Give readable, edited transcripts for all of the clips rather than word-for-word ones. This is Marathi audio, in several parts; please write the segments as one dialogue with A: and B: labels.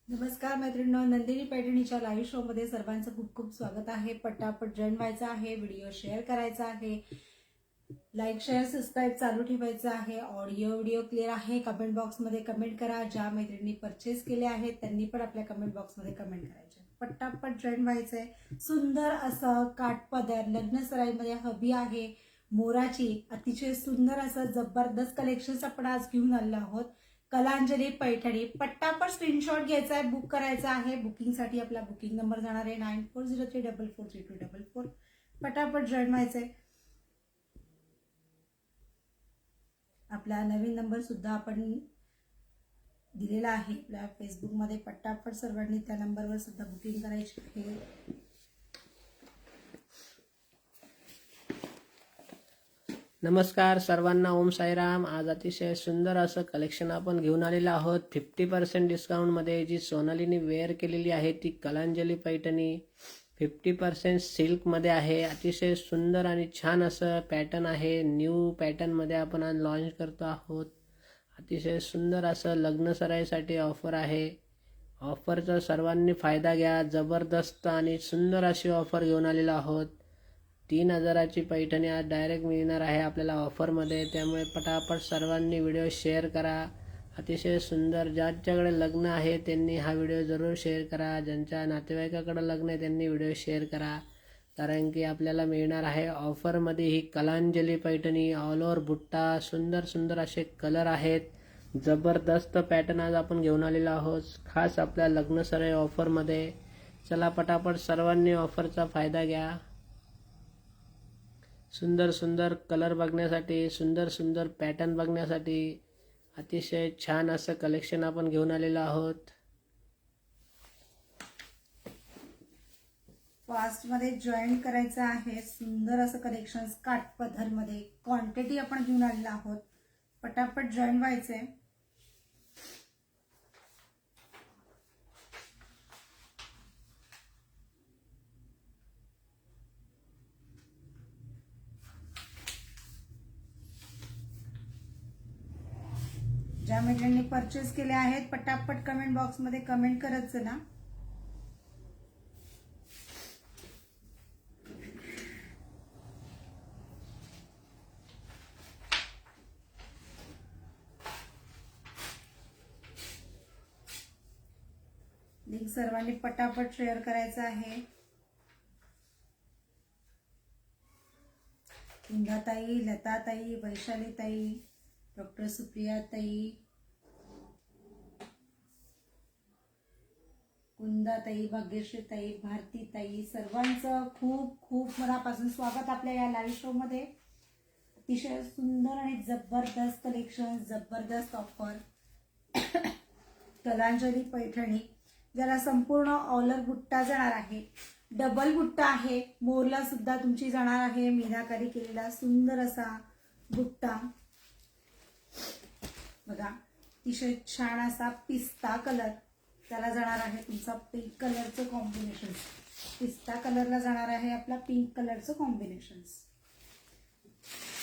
A: नमस्कार मैत्रिणींनो, नंदिनी पैठणीच्या लाईव्ह शो मध्ये सर्वांचं खूप खूप स्वागत आहे। पटापट जॉईन व्हायचं आहे, व्हिडिओ शेअर करायचा आहे, लाईक शेअर सबस्क्राईब चालू ठेवायचं आहे। ऑडिओ व्हिडिओ क्लिअर आहे? कमेंट बॉक्स मध्ये कमेंट करा। ज्या मैत्रिणी परचेस केले आहेत त्यांनी पण आपल्या कमेंट बॉक्स मध्ये कमेंट करायचे। पटापट जॉईन व्हायचंय। सुंदर असं काठपदर लग्न सराईमध्ये हबी आहे मोराची, अतिशय सुंदर असं जबरदस्त कलेक्शन आपण आज घेऊन आलो आहोत। कलांजली पैठणी। पटापट स्क्रीनशॉट घ्यायचा आहे, बुक करायचा आहे। बुकिंगसाठी आपला बुकिंग नंबर जाणार आहे 9403443244। पटापट जॉईन व्हायचंय। आपला नवीन नंबर सुद्धा आपण दिलेला आहे आपल्या फेसबुक मध्ये। पटापट सर्वांनी त्या नंबरवर सुद्धा बुकिंग करायची आहे।
B: नमस्कार सर्वांना, ओम साईराम। आज अतिशय सुंदर असं कलेक्शन आपण घेऊन आलेलो आहोत 50% डिस्काउंटमध्ये। जी सोनालीने वेअर केलेली आहे ती कलांजली पैठणी 50% सिल्कमध्ये आहे। अतिशय सुंदर आणि छान असं पॅटर्न आहे। न्यू पॅटर्नमध्ये आपण आज लॉन्च करतो आहोत। अतिशय सुंदर असं लग्न सराईसाठी ऑफर आहे। ऑफरचा सर्वांनी फायदा घ्या। जबरदस्त आणि सुंदर अशी ऑफर घेऊन आलेलो आहोत। 3000ची पैठणी आज डायरेक्ट मिळणार आहे आपल्याला ऑफरमध्ये। त्यामुळे पटापट सर्वांनी व्हिडिओ शेअर करा। अतिशय सुंदर, ज्यांच्याकडे लग्न आहे त्यांनी हा व्हिडिओ जरूर शेअर करा। ज्यांच्या नातेवाईकाकडे लग्न आहे त्यांनी व्हिडिओ शेअर करा, कारण की आपल्याला मिळणार आहे ऑफरमध्ये ही कलांजली पैठणी। ऑल ओव्हर बुट्टा, सुंदर सुंदर असे कलर आहेत। जबरदस्त पॅटर्न आज आपण घेऊन आलेलो आहोत खास आपल्या लग्न सराई ऑफरमध्ये। चला पटापट सर्वांनी ऑफरचा फायदा घ्या। सुंदर सुंदर कलर बघण्यासाठी, सुंदर सुंदर पॅटर्न बघण्यासाठी अतिशय छान असं कलेक्शन आपण घेऊन आलेलो आहोत।
A: फास्ट मध्ये जॉईन करायचं आहे। सुंदर असं कलेक्शन काठपदर मध्ये क्वांटिटी आपण घेऊन आलेलो आहोत। पटापट जॉईन व्हायचंय। ज्या मैत्रिणींनी परचेस केले आहेत पटापट कमेंट बॉक्स मध्ये कमेंट करत चला। लिंक सर्वांनी पटापट शेअर करायचं आहे। कुंदाताई, लताताई, वैशालीताई, डॉक्टर सुप्रियाताई, कुंदाताई, भाग्यश्रीताई, भारतीताई, सर्वांचं खूप खूप मनापासून स्वागत आपल्या या लाईव्ह शो मध्ये। अतिशय सुंदर आणि जबरदस्त कलेक्शन, जबरदस्त ऑफर कलांजली पैठणी, ज्याला संपूर्ण ऑलर बुट्टा जाणार आहे। डबल बुट्टा आहे, मोरला सुद्धा तुमची जाणार आहे मीनाकारी केलेला सुंदर असा बुट्टा बघा। अतिशय छान असा पिस्ता कलर, त्याला जाणार आहे तुमचा पिंक कलरचं कॉम्बिनेशन। पिस्ता कलरला जाणार आहे आपला पिंक कलरचं कॉम्बिनेशन।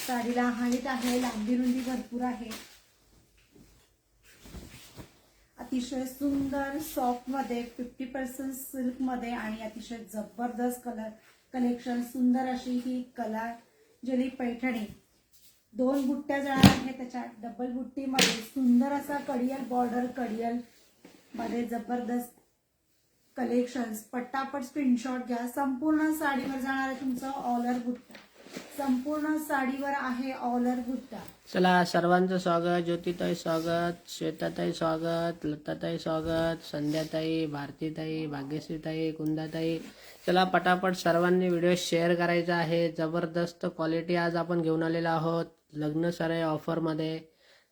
A: साडीला हाईट आहे, लांबी रुंदी भरपूर आहे। अतिशय सुंदर सॉफ्ट मध्ये 50% सिल्क मध्ये आणि अतिशय जबरदस्त कलर कलेक्शन। सुंदर अशी ही कलांजली पैठणी। 2 बुट्ट्या जाणार आहे त्याच्या डबल बुट्टी मध्ये। सुंदर असा कडियल बॉर्डर, कडियल मध्ये जबरदस्त कलेक्शन्स। पटापट स्क्रीनशॉट घ्या। संपूर्ण साडीवर जाणार आहे तुमचं ऑलर बुट्टा, संपूर्ण साडीवर आहे ऑलर बुट्टा।
B: चला सर्वांचं स्वागत। ज्योतिताई स्वागत, श्वेताताई स्वागत, लताताई स्वागत, संध्याताई, भारतीताई, भाग्यश्रीताई, कुंदाताई। चला पटापट सर्वांनी व्हिडिओ शेअर करायचा आहे। जबरदस्त क्वालिटी आज आपण घेऊन आलेलो आहोत लग्न सराई ऑफरमध्ये।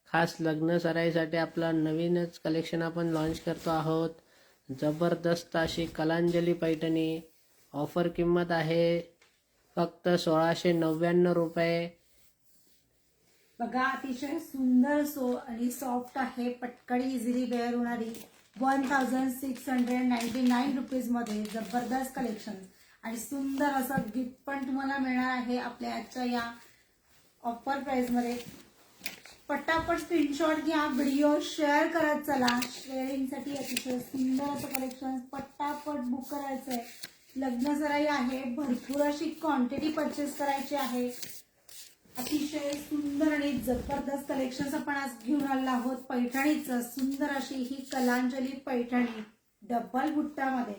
B: खास लग्न सराईसाठी आपला नवीनच कलेक्शन आपण लॉन्च करतो आहोत। जबरदस्त अशी कलांजली पैठणी। ऑफर किंमत आहे फक्त 1699 रुपये।
A: बघा, अतिशय सुंदर आणि सॉफ्ट आहे, पटकन इझिली वेअर होणारी 1699 रुपीज मध्ये जबरदस्त कलेक्शन आणि सुंदर असं गिफ्ट पण तुम्हाला मिळणार आहे आपल्या आजच्या या ऑफर प्राइस मध्ये। पटापट स्क्रीनशॉट घ्या, व्हिडिओ शेअर करत चला. शेअरिंगसाठी अतिशय सुंदर असं कलेक्शन पटापट बुक करायचं आहे. लग्न सराई आहे, भरपूर अशी क्वांटिटी परचेस करायची आहे. अतिशय सुंदर आणि जबरदस्त कलेक्शन आपण आज घेऊन आलेलो आहोत. पैठणीचं सुंदर अशी ही कलांजली पैठणी डबल बुट्टामध्ये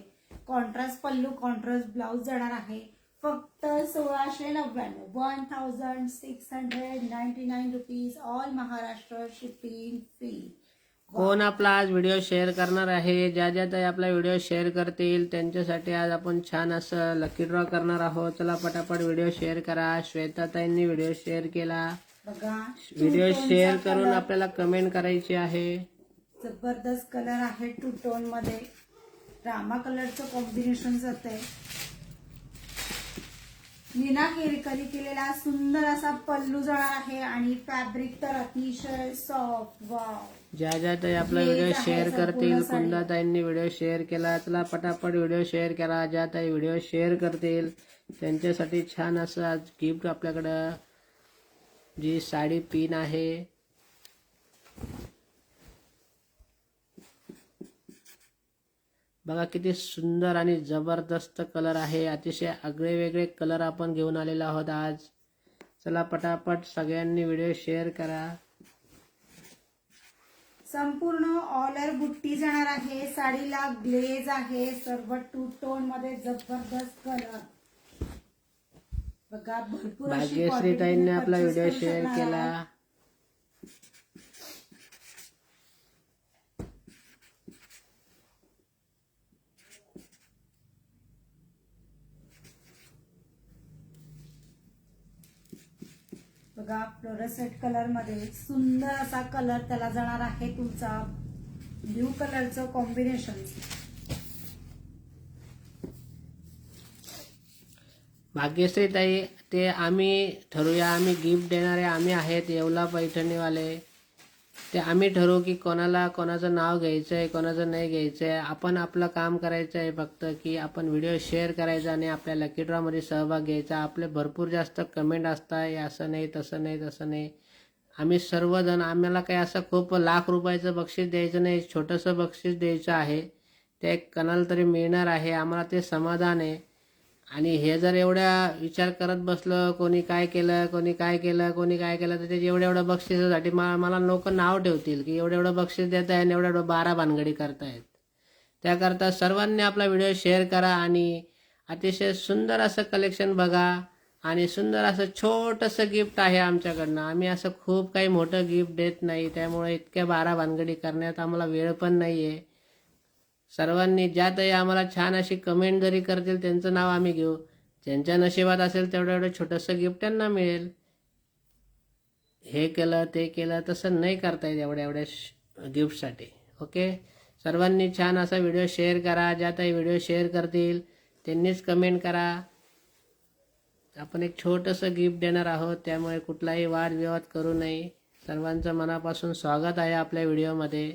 A: कॉन्ट्रास्ट पल्लू कॉन्ट्रास्ट ब्लाउज जाणार आहे. फक्त 1699 1699 rupees. All Maharashtra shipping free.
B: कोण आपला आज व्हिडिओ शेअर करणार आहे? ज्या ज्या ताई आपला व्हिडिओ शेअर करतील त्यांच्यासाठी आज आपण छान असं लकी ड्रॉ करणार आहोत. चला पटापट व्हिडिओ शेअर करा. श्वेता ताईंनी व्हिडिओ शेअर केला.
A: बघा,
B: व्हिडिओ शेअर करून आपल्याला कमेंट करायची आहे.
A: जबरदस्त कलर आहे. टू टोन मध्ये रामा कलरचं कॉम्बिनेशन जाते. मीना केरकरी केलेला सुंदर असा पल्लू जाणार आहे आणि फॅब्रिक तर अतिशय सॉफ्ट. वाव.
B: ज्या ज्या ताई आपला व्हिडिओ शेअर करतील, कुंदा ताईंनी व्हिडिओ शेअर केला. चला पटापट व्हिडिओ शेअर करा. ज्या ताई व्हिडिओ शेअर करतील त्यांच्यासाठी छान असं आज गिफ्ट आपल्याकडं जी साडी पिन आहे. बघा किती सुंदर आणि जबरदस्त कलर आहे. अतिशय आगळे वेगळे कलर आपण घेऊन आलेलो आहोत आज. चला पटापट सगळ्यांनी व्हिडिओ शेअर करा.
A: संपूर्ण ऑलर बुट्टी जाणार आहे. साडीला ग्लेज आहे. सर्व टू टोन मध्ये जबरदस्त कलर. बघा, भरपूर अशी
B: भाग्यश्री ताईंनी आपला
A: purchase
B: व्हिडिओ
A: करू
B: शेअर
A: शकणार
B: केला.
A: आहात. बघा, फ्लोरोसेंट कलर मध्ये सुंदर असा कलर त्याला जाणार आहे. तुमचा ब्ल्यू कलरचं कॉम्बिनेशन.
B: भाग्यश्री ताई, ते आम्ही ठरवूया. आम्ही गिफ्ट देणारे आम्ही आहेत येवला पैठणीवाले. ते आम्ही ठरवू की कोणाचं नाव घ्यायचं आहे, कोणाचं नाही घ्यायचं आहे. आपण आपलं काम करायचं आहे फक्त की आपण व्हिडिओ शेअर करायचा आणि आपल्या लकी ड्रॉमध्ये सहभाग घ्यायचा. आपले भरपूर जास्त कमेंट असतात, असं नाही तसं नाही तसं नाही. आम्ही सर्वजण, आम्हाला काही असं खूप लाख रुपयाचं बक्षीस द्यायचं नाही, छोटंसं बक्षीस द्यायचं आहे. ते कोणाला तरी मिळणार आहे. आम्हाला ते समाधान आहे. आणि हे जर एवढ्या विचार करत बसलं कोणी काय केलं कोणी काय केलं कोणी काय केलं तर त्याच्या एवढ्या बक्षिसासाठी मला लोक नाव ठेवतील की एवढं बक्षीस देत आहे आणि एवढ्या 12 भानगडी करतायत. त्याकरता सर्वांनी आपला व्हिडिओ शेअर करा आणि अतिशय सुंदर असं कलेक्शन बघा. आणि सुंदर असं छोटंसं गिफ्ट आहे आमच्याकडनं. आम्ही असं खूप काही मोठं गिफ्ट देत नाही, त्यामुळे इतक्या 12 भानगडी करण्यात आम्हाला वेळ पण नाही आहे. सर्वांनी ज्यातही आम्हाला छान अशी कमेंट जरी करतील त्यांचं नाव आम्ही घेऊ. ज्यांच्या नशिबात असेल तेवढं छोटंसं गिफ्ट त्यांना मिळेल. हे केलं ते केलं तसं नाही करता येत एवढ्या गिफ्टसाठी. ओके, सर्वांनी छान असा व्हिडिओ शेअर करा. ज्यातही व्हिडिओ शेअर करतील त्यांनीच कमेंट करा. आपण एक छोटंसं गिफ्ट देणार आहोत, त्यामुळे कुठलाही वादविवाद करू नये. सर्वांचं मनापासून स्वागत आहे आपल्या व्हिडिओमध्ये.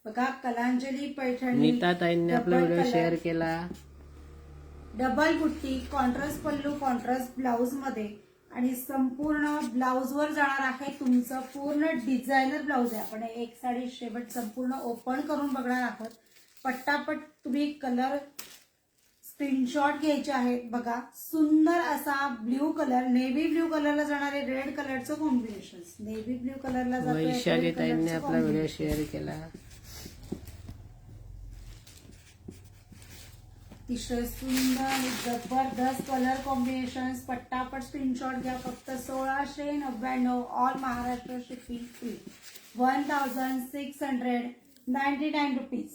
A: बघा, कलांजली पैठणी
B: नीता ताईंनी आपला व्हिडिओ शेअर केला.
A: डबल बुट्टी कॉन्ट्रास्ट पल्लू कॉन्ट्रास्ट ब्लाउज मध्ये आणि संपूर्ण ब्लाउज वर जाणार आहे तुमचं पूर्ण डिझायनर ब्लाउज आहे. आपण एक साडी शेवट संपूर्ण ओपन करून बघणार आहोत. पट्टापट तुम्ही कलर स्क्रीनशॉट घ्यायचे आहेत. बघा, सुंदर असा ब्ल्यू कलर, नेव्ही ब्ल्यू कलरला जाणारे रेड कलरचं कॉम्बिनेशन. नेव्ही ब्ल्यू कलरला जातोय
B: वैशाली
A: red
B: ताईंनी
A: कलरचं
B: आपला व्हिडिओ
A: combination.
B: शेअर केला.
A: अतिशय सुंदर आणि जबरदस्त कलर कॉम्बिनेशन. पट्टापट स्क्रीनशॉट घ्या. फक्त 1699 all Maharashtra shipping free. 1699 rupees.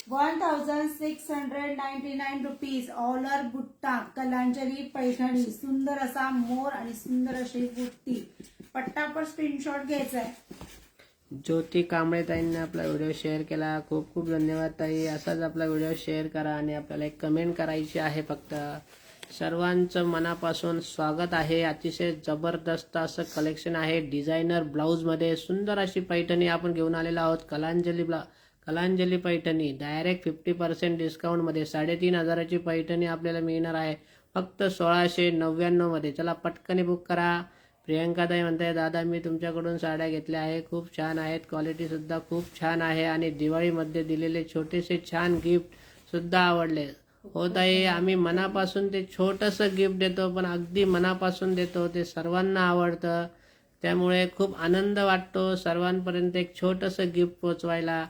A: 1699 rupees. Allover बुट्टा कलांजली पैठणी. सुंदर असा मोर आणि सुंदर अशी बुट्टी. पट्टापट स्क्रीनशॉट घ्यायचा आहे.
B: ज्योती कांबळे ताईंनी आपला व्हिडिओ शेअर केला. खूप खूप धन्यवाद ताई. असाच आपला व्हिडिओ शेअर करा आणि आपल्याला एक कमेंट करायची आहे फक्त. सर्वांचं मनापासून स्वागत आहे. अतिशय जबरदस्त असं कलेक्शन आहे. डिझायनर ब्लाऊजमध्ये सुंदर अशी पैठणी आपण घेऊन आलेलो आहोत. कलांजली पैठणी डायरेक्ट 50% डिस्काउंटमध्ये 3500ची पैठणी आपल्याला मिळणार आहे फक्त 1699 मध्ये. चला पटकन बुक करा. प्रियंकाताई म्हणताय दादा मी तुमच्याकडून साड्या घेतल्या आहे, खूप छान आहेत, क्वालिटीसुद्धा खूप छान आहे आणि दिवाळीमध्ये दिलेले छोटेसे छान गिफ्टसुद्धा आवडले. हो ताई, आम्ही मनापासून ते छोटंसं गिफ्ट देतो, पण अगदी मनापासून देतो, ते सर्वांना आवडतं. त्यामुळे खूप आनंद वाटतो सर्वांपर्यंत एक छोटंसं गिफ्ट पोचवायला.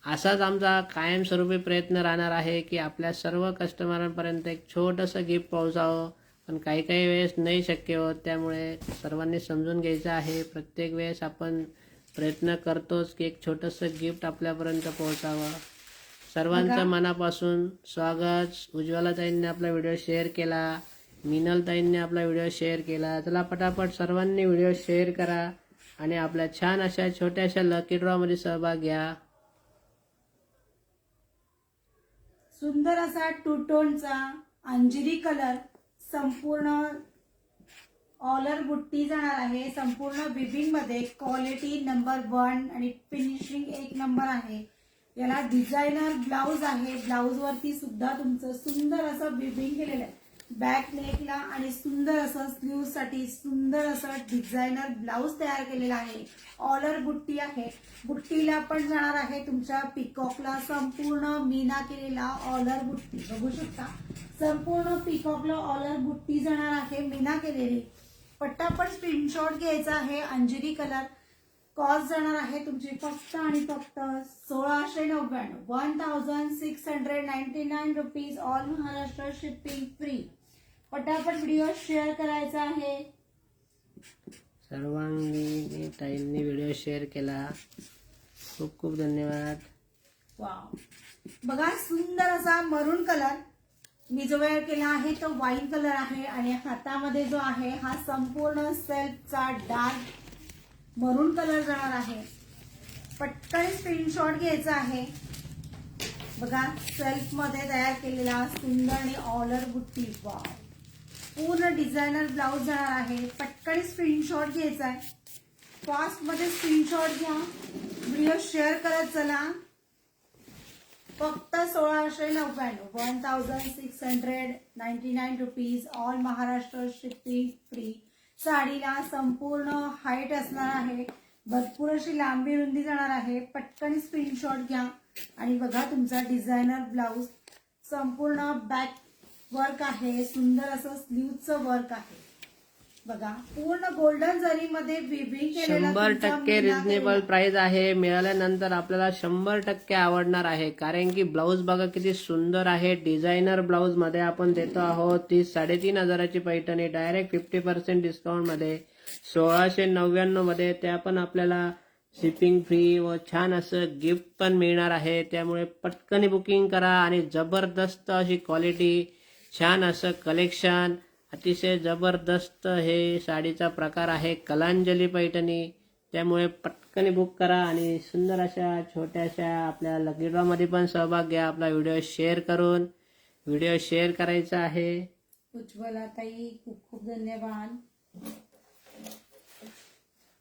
B: असाच आमचा कायमस्वरूपी प्रयत्न राहणार आहे की आपल्या सर्व कस्टमरांपर्यंत एक छोटंसं गिफ्ट पोहोचावं, पण काही काही वेळेस नाही शक्य होत. त्यामुळे सर्वांनी समजून घ्यायचं आहे. प्रत्येक वेळेस आपण प्रयत्न करतोच की एक छोटंसं गिफ्ट आपल्यापर्यंत पोहोचावं. सर्वांचं मनापासून स्वागत. उज्ज्वलाताईंनी आपला व्हिडिओ शेअर केला, मिनलताईंनी आपला व्हिडिओ शेअर केला. चला पटापट सर्वांनी व्हिडिओ शेअर करा आणि आपल्या छान अशा छोट्याशा लकी ड्रॉमध्ये सहभाग घ्या.
A: सुंदर असा टू टोनचा अंजिरी कलर, संपूर्ण ऑलर बुट्टी जाणार आहे. संपूर्ण बिबिंग मध्ये क्वालिटी नंबर 1 आणि फिनिशिंग 1 नंबर आहे. याला डिझायनर ब्लाउज आहे. ब्लाउज वरती सुद्धा तुमचं सुंदर असं बिबिंग केलेलं आहे. बॅक नेकला आणि सुंदर असं स्लीव साठी सुंदर असं डिझायनर ब्लाउज तयार केलेला आहे. ऑलर बुट्टी आहे. बुट्टीला पण जाणार आहे तुमच्या पिकॉकला संपूर्ण मीना केलेला ऑलर बुट्टी बघू शकता. संपूर्ण पिकॉकला ऑलर बुट्टी जाणार आहे मीना केलेली. पटापट स्क्रीनशॉट घ्यायचा आहे. अंजिरी कलर. कॉस्ट जाणार आहे तुमची फक्त आणि फक्त 1699, 1699 rupees. All Maharashtra shipping free. पटापट व्हिडिओ शेअर करायचा आहे.
B: सर्वांनी ताईंनी व्हिडिओ शेअर केला, खूप खूप धन्यवाद.
A: वाव, बघा सुंदर असा मरून कलर. मी जो वेअर केला आहे तो वाईन कलर आहे आणि हातामध्ये जो आहे हा संपूर्ण सेल्फचा डार्क मरून कलर जाणार आहे. पटकन स्क्रीनशॉट घ्यायचा आहे. बघा सेल्फ मध्ये तयार केलेला सुंदर आणि ऑलर बुट्टी. वाव, पूर्ण डिझायनर ब्लाउज जाणार आहे. पटकन स्क्रीनशॉट घ्यायचा आहे. फास्ट मध्ये स्क्रीनशॉट घ्या. व्हिडिओ शेअर करत चला. फक्त 1699, 1699 rupees. All Maharashtra shipping free. साडीला संपूर्ण हाईट असणार आहे. भरपूर अशी लांबी रुंदी जाणार आहे. पटकन स्क्रीनशॉट घ्या आणि बघा तुमचा डिझायनर ब्लाउज. संपूर्ण बॅक वर्क आहे. सुंदर असं स्लीवचं वर्क आहे. बघा पूर्ण गोल्डन जरीमध्ये विविंग केलेला
B: 100% रिझनेबल प्राइस आहे. मिळाल्यानंतर आपल्याला 100% आवडणार आहे. कारण की ब्लाऊज बघा किती सुंदर आहे. डिझायनर ब्लाऊज मध्ये आपण देतो आहोत. ती 3,500ची पैठणी डायरेक्ट 50% डिस्काउंट मध्ये 1699 मध्ये. त्या पण आपल्याला शिपिंग फ्री व छान असं गिफ्ट पण मिळणार आहे. त्यामुळे पटकन बुकिंग करा आणि जबरदस्त अशी क्वालिटी, छान असं कलेक्शन, अतिशय जबरदस्त हे साडीचा प्रकार आहे कलांजली पैठणी. त्यामुळे पटकन बुक करा आणि सुंदर अशा छोट्याशा आपल्या लकी ड्रॉ मध्ये पण सहभाग घ्या. आपला व्हिडिओ शेअर करून व्हिडिओ शेअर करायचा आहे.
A: उज्ज्वलाताई खूप खूप धन्यवाद.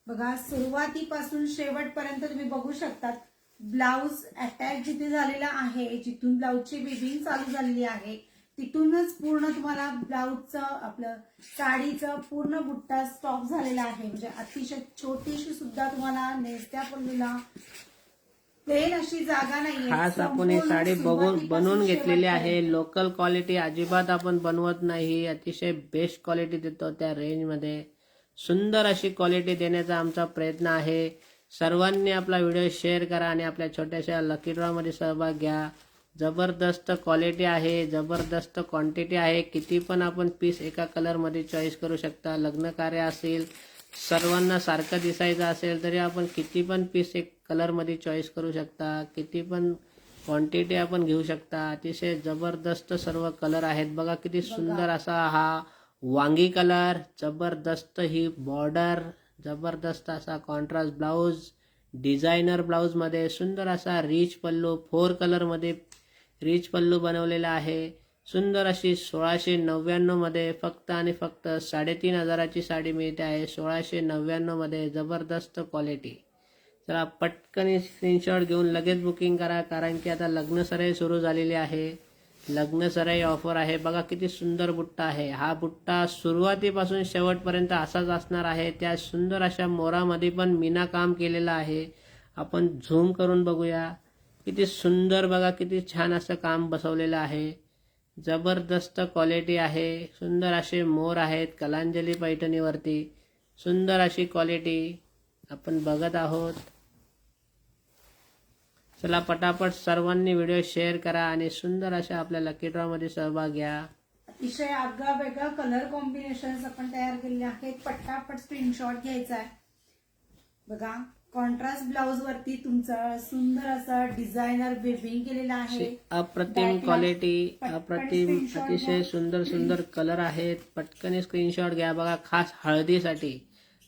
A: बघा सुरुवातीपासून शेवटपर्यंत तुम्ही बघू शकता. ब्लाउज अटॅच जिथे झालेला आहे, जिथून ब्लाउजची बिबिंग चालू झालेली आहे तिथूनच पूर्ण तुम्हाला ब्लाउजचं आपलं साडीचं पूर्ण बुट्टा स्टॉप झालेला आहे. म्हणजे अतिशय छोटीशी सुद्धा तुम्हाला नेसत्या पल्लूला प्लेन अशी जागा नाहीये.
B: खास आपण ही साडी बनवून घेतलेली आहे. लोकल क्वालिटी अजिबात आपण बनवत नाही. अतिशय बेस्ट क्वालिटी देतो त्या रेंजमध्ये. सुंदर अशी क्वालिटी देण्याचा आमचा प्रयत्न आहे. सर्वांनी आपला व्हिडिओ शेअर करा आणि आपल्या छोट्याशा लकी ड्रॉ मध्ये सहभाग घ्या. जबरदस्त क्वालिटी आहे, जबरदस्त क्वांटिटी आहे. किती पण आपण पीस एका कलर मध्ये चॉईस करू शकता. लग्न कार्य असेल, सर्वांना सारखं दिसायचं असेल तरी आपण किती पण पीस एक कलर मध्ये चॉईस करू शकता. किती पण क्वांटिटी आपण घेऊ शकता. अतिशय जबरदस्त सर्व कलर आहेत. बघा किती सुंदर असा हा वांगी कलर, जबरदस्त ही बॉर्डर, जबरदस्त असा कॉन्ट्रास्ट ब्लाउज, डिझायनर ब्लाउज मध्ये सुंदर असा रिच पल्लू, 4 कलर मध्ये रिच पल्लू बनवलेला आहे. सुंदर अशी 1699 मध्ये फक्त आणि फक्त 3,500ची साडी मिळते आहे. 1699 मध्ये जबरदस्त क्वालिटी. चला पटकन स्क्रीनशॉट घेऊन लगेच बुकिंग करा, कारण की आता लग्न सराई सुरू झालेली आहे. लग्न सराई ऑफर आहे. बघा किती सुंदर बुट्टा आहे. हा बुट्टा सुरुवातीपासून शेवटपर्यंत असाच असणार आहे. त्या सुंदर अशा मोरामध्ये पण मीना काम केलेलं आहे. आपण झूम करून बघूया. किती सुंदर बघा, किती छान असं काम बसवलेलं आहे. जबरदस्त क्वालिटी आहे. सुंदर असे मोर आहेत कलांजली पैठणीवरती. सुंदर अशी क्वालिटी आपण बघत आहोत. चला पटापट सर्वांनी व्हिडिओ शेअर करा आणि सुंदर अशा आपल्या लकी ड्रॉ मध्ये सहभाग घ्या.
A: अतिशय आगळा वेगळा कलर कॉम्बिनेशन आपण तयार केलेले आहेत. पटापट स्क्रीनशॉट घ्यायचा आहे. बघा कॉन्ट्रास्ट ब्लाउज वरती तुमचं सुंदर असं डिझायनर वेविंग केलेलं आहे.
B: अप्रतिम क्वालिटी, अप्रतिम,
A: screenshot
B: अतिशय
A: घ्या.
B: सुंदर सुंदर कलर आहेत. पटकन स्क्रीनशॉट घ्या. बघा खास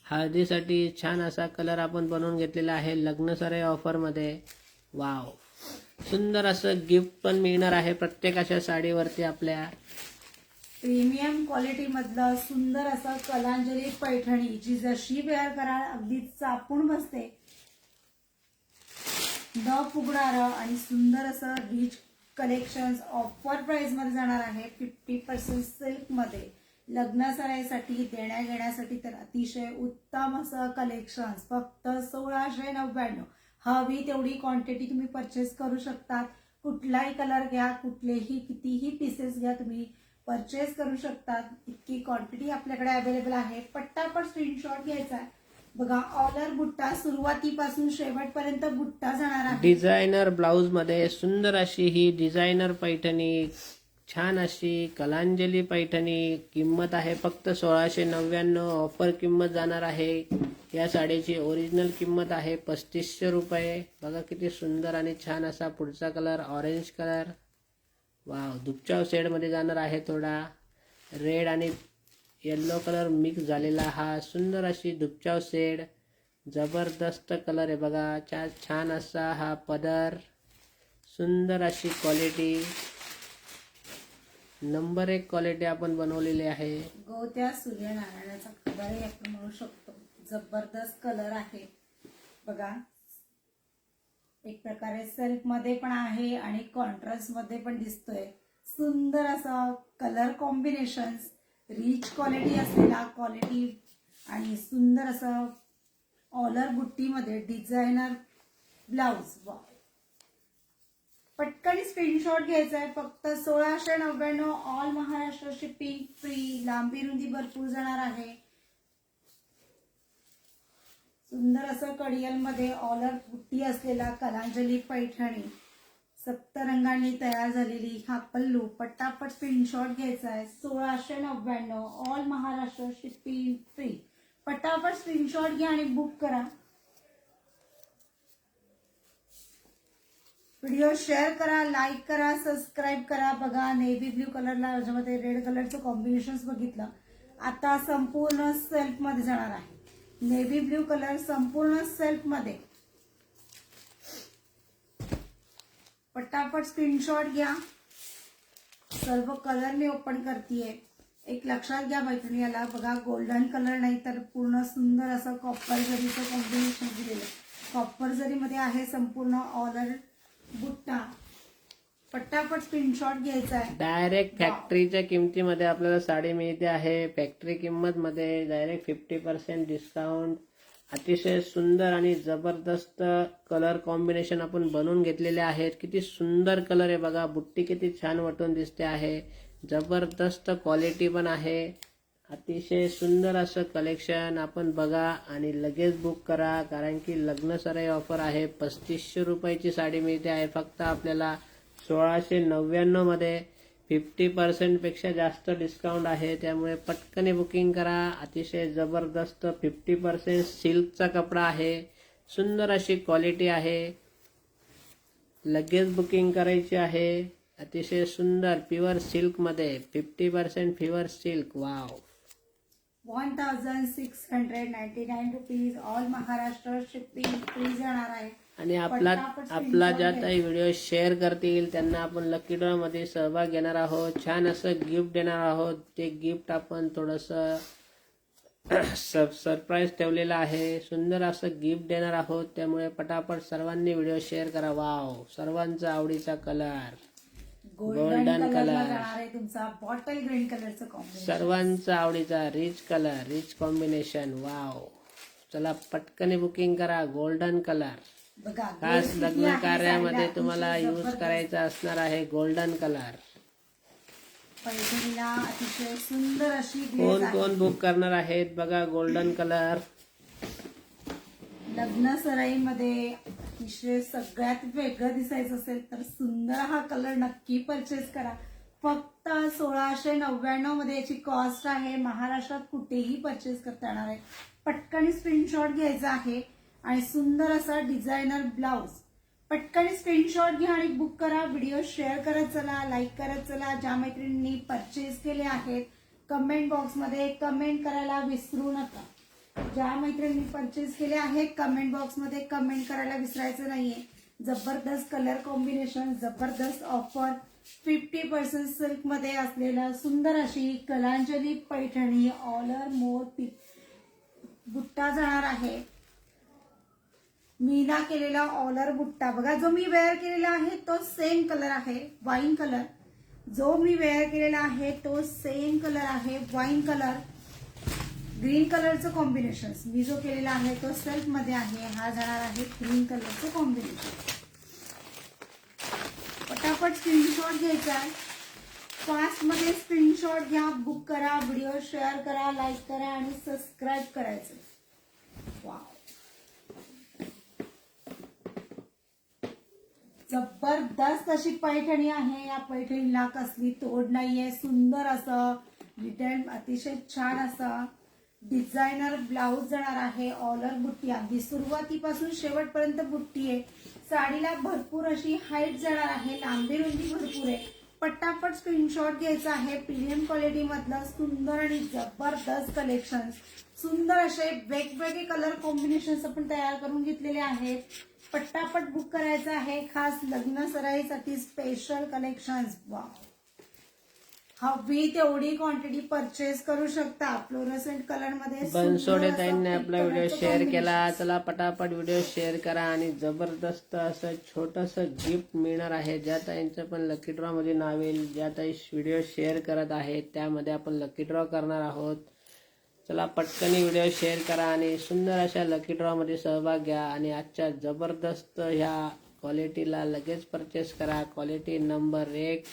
B: हळदीसाठी छान असा कलर आपण बनवून घेतलेला आहे लग्न सराई ऑफर मध्ये. वाव, सुंदर असं गिफ्ट पण मिळणार आहे प्रत्येकाच्या साडीवरती आपल्या.
A: प्रीमियम क्वालिटी मधलं सुंदर असं कलांजली पैठणी, जी जशी वेअर कराल अगदी चापून बसते, न फुगणारं आणि सुंदर असं रिच कलेक्शन ऑफर प्राइस मध्ये जाणार आहे. 50% सिल्क मध्ये लग्न सराईसाठी देण्या घेण्यासाठी तर अतिशय उत्तम असं कलेक्शन. फक्त 1699. हवी तेवढी क्वांटिटी तुम्ही परचेस करू शकता. कुठलाही कलर घ्या, कुठलेही कितीही पीसेस घ्या, तुम्ही परचेस करू शकता. इतकी क्वांटिटी आपल्याकडे अवेलेबल आहे. पटापट स्क्रीनशॉट घ्यायचा आहे. बघा ऑलर बुट्टा सुरुवातीपासून शेवटपर्यंत बुट्टा जाणार आहे.
B: डिझायनर ब्लाऊज मध्ये सुंदर अशी ही डिझायनर पैठणी, छान अशी कलांजली पैठणी. किंमत आहे फक्त 1699. ऑफर किंमत जाणार आहे. या साडीची ओरिजिनल किंमत आहे 3500 रुपये. बघा किती सुंदर आणि छान असा पुढचा कलर ऑरेंज कलर. वाव, दुपचाव शेड मध्ये जाणार आहे. थोडा रेड आणि येल्लो कलर मिक्स झालेला हा सुंदर अशी दुपचाव शेड. जबरदस्त कलर आहे बघा. छान असा हा पदर. सुंदर अशी क्वालिटी, नंबर 1 क्वालिटी आपण बनवलेली आहे.
A: गोत्या सूर्यनारायणाचा खबरही आपण म्हणू शकतो. जबरदस्त कलर आहे बघा. एक प्रकारे सिल्क मध्ये पण आहे आणि कॉन्ट्रास्ट मध्ये पण दिसतोय. सुंदर असा कलर कॉम्बिनेशन, रिच क्वालिटी असलेला क्वालिटी आणि सुंदर असं ऑलर बुट्टीमध्ये डिझायनर ब्लाउज. पटकन स्क्रीनशॉट घ्यायचा आहे. फक्त 1699. All Maharashtra shipping free. लांबी रुंदी भरपूर जाणार आहे. सुंदर असं कडियल मध्ये ऑलर बुट्टी असलेला कलांजली पैठणी, सप्तरंगांनी तयार झालेली हा पल्लू. पटापट स्क्रीनशॉट घ्यायचा आहे. 1699. All Maharashtra shipping free. पटापट स्क्रीनशॉट घ्या आणि बुक करा. व्हिडिओ शेअर करा, लाईक करा, सबस्क्राईब करा. बघा नेव्ही ब्ल्यू कलरला याच्यामध्ये रेड कलरचं कॉम्बिनेशन बघितलं. आता संपूर्ण सेल्फ मध्ये जाणार आहे. नेव्ही ब्ल्यू कलर संपूर्ण सेल्फ मध्ये. पटापट स्क्रीनशॉट घ्या. सर्व कलर मी ओपन करतेय. एक लक्षात घ्या मैत्रिणी, याला बघा गोल्डन कलर नाही तर पूर्ण सुंदर असं कॉपर जरीचं कॉम्बिनेशन दिलेलं. कॉपर जरी मध्ये आहे संपूर्ण ऑलर बुट्टा. पटापट स्क्रीनशॉट घ्यायचा आहे.
B: डायरेक्ट फॅक्टरीच्या किमतीमध्ये आपल्याला साडी मिळते आहे. फॅक्टरी किंमत मध्ये डायरेक्ट 50% डिस्काउंट. अतिशय सुंदर आणि जबरदस्त कलर कॉम्बिनेशन आपण बनवून घेतलेले आहेत. किती सुंदर कलर आहे बघा. बुट्टी किती छान वाटून दिसते आहे. जबरदस्त क्वालिटी पण आहे. अतिशय सुंदर असं कलेक्शन आपण बघा आणि लगेच बुक करा, कारण की लग्न सराई ऑफर आहे. 3500 रुपयाची साडी मिळते आहे फक्त आपल्याला 1699 मध्ये. 50% पेक्षा जास्त डिस्काउंट आहे, त्यामुळे पटकन बुकिंग करा. अतिशय जबरदस्त 50% सिल्कचा कपडा आहे. सुंदर अशी क्वालिटी आहे. लगेच बुकिंग करायची आहे. अतिशय सुंदर प्युअर सिल्क मध्ये 50% pure silk. Wow,
A: 1699 rupees. All Maharashtra shipping free जाणार आहे.
B: आणि आपला ज्या काही व्हिडिओ शेअर करतील त्यांना आपण लकी ड्रॉ मध्ये सहभाग घेणार आहोत. छान असं गिफ्ट देणार आहोत. ते गिफ्ट आपण थोडंसं सरप्राईज ठेवलेलं आहे. सुंदर असं गिफ्ट देणार आहोत, त्यामुळे पटापट सर्वांनी व्हिडिओ शेअर करा. वाव, सर्वांचा आवडीचा colour.
A: Golden
B: Golden
A: colour
B: color.
A: जाणार आहे तुमचा बॉटल ग्रीन कलरचं कॉम्बिनेशन.
B: सर्वांचा आवडीचा rich colour, rich combination. Wow. चला पटकन बुकिंग करा. गोल्डन कलर
A: बघा
B: खास
A: grace किती
B: लग्न
A: आहे
B: कार्यामध्ये
A: साडीला,
B: तुम्हाला
A: अतिशय
B: यूज
A: जबरदस्त.
B: करायचा असणार आहे गोल्डन कलर.
A: पैठणीला अतिशय सुंदर अशी
B: कोण
A: ग्रेस आहे.
B: कोण बुक करणार आहेत बघा. गोल्डन कलर
A: लग्न सराईमध्ये अतिशय सगळ्यात वेगळं दिसायचं असेल तर सुंदर हा कलर नक्की परचेस करा. फक्त 1699 मध्ये याची कॉस्ट आहे. महाराष्ट्रात कुठेही परचेस करता येणार आहे. पटकन स्क्रीनशॉट घ्यायचा आहे आणि सुंदर असा डिझायनर ब्लाउज. पटकन स्क्रीनशॉट घ्या आणि बुक करा. व्हिडिओ शेअर करत चला, लाईक करत चला. ज्या मैत्रिणींनी परचेस केले आहेत कमेंट बॉक्समध्ये कमेंट करायला विसरू नका. ज्या मैत्रिणींनी परचेस केले आहेत कमेंट बॉक्समध्ये कमेंट करायला विसरायचं नाहीये. जबरदस्त कलर कॉम्बिनेशन, जबरदस्त ऑफर. 50% सिल्क मध्ये असलेला सुंदर अशी कलांजली पैठणी ऑलर मोर बुट्टा जाणार आहे. मीना केलेला ऑलर बुट्टा बघा. जो मी वेअर केलेला आहे तो सेम कलर आहे वाईन कलर. जो मी वेअर केलेला आहे तो सेम कलर आहे वाईन कलर. ग्रीन कलरचं कॉम्बिनेशन मी जो केलेला आहे तो सिल्क मध्ये आहे. हा जाणार आहे ग्रीन कलरचं कॉम्बिनेशन. पटापट स्क्रीनशॉट घ्यायचा आहे. फास्ट मध्ये स्क्रीनशॉट घ्या, बुक करा, व्हिडिओ शेअर करा, लाईक करा आणि सबस्क्राईब करायचं. वाव, जबरदस्त अशी पैठणी आहे. या पैठणीला कसली तोड नाहीये. सुंदर असं डिटेल, अतिशय छान असं डिझायनर ब्लाउज जाणार आहे. ऑलर बुट्टी अगदी सुरुवातीपासून शेवटपर्यंत बुट्टी आहे. साडीला भरपूर अशी हाईट जाणार आहे, लांबी रुंदी भरपूर आहे. पटापट स्क्रीनशॉट घ्यायचा आहे. प्रीमियम क्वालिटी मधलं सुंदर आणि जबरदस्त कलेक्शन. सुंदर असे वेगवेगळे कलर कॉम्बिनेशन आपण तयार करून घेतलेले आहेत. पटापट बुक करायचं आहे. खास लग्न सराईसाठी स्पेशल कलेक्शन. वा, हवी तेवढी क्वांटिटी परचेस करू शकता. फ्लोरोसेंट कलर मध्ये
B: बनसोडे ताईंनी आपला व्हिडिओ शेअर केला. चला पटापट व्हिडिओ शेअर करा आणि जबरदस्त असं छोटस गिफ्ट मिळणार आहे. ज्या ताईंचं पण लकी ड्रॉ मध्ये नाव येईल, ज्या ताई व्हिडिओ शेअर करत आहेत त्यामध्ये आपण लकी ड्रॉ करणार आहोत. चला पटकन व्हिडिओ शेअर करा आणि सुंदर अशा लकी ड्रॉ मध्ये सहभाग घ्या आणि आजच्या जबरदस्त ह्या क्वालिटीला लगेच परचेस करा. क्वालिटी नंबर 1,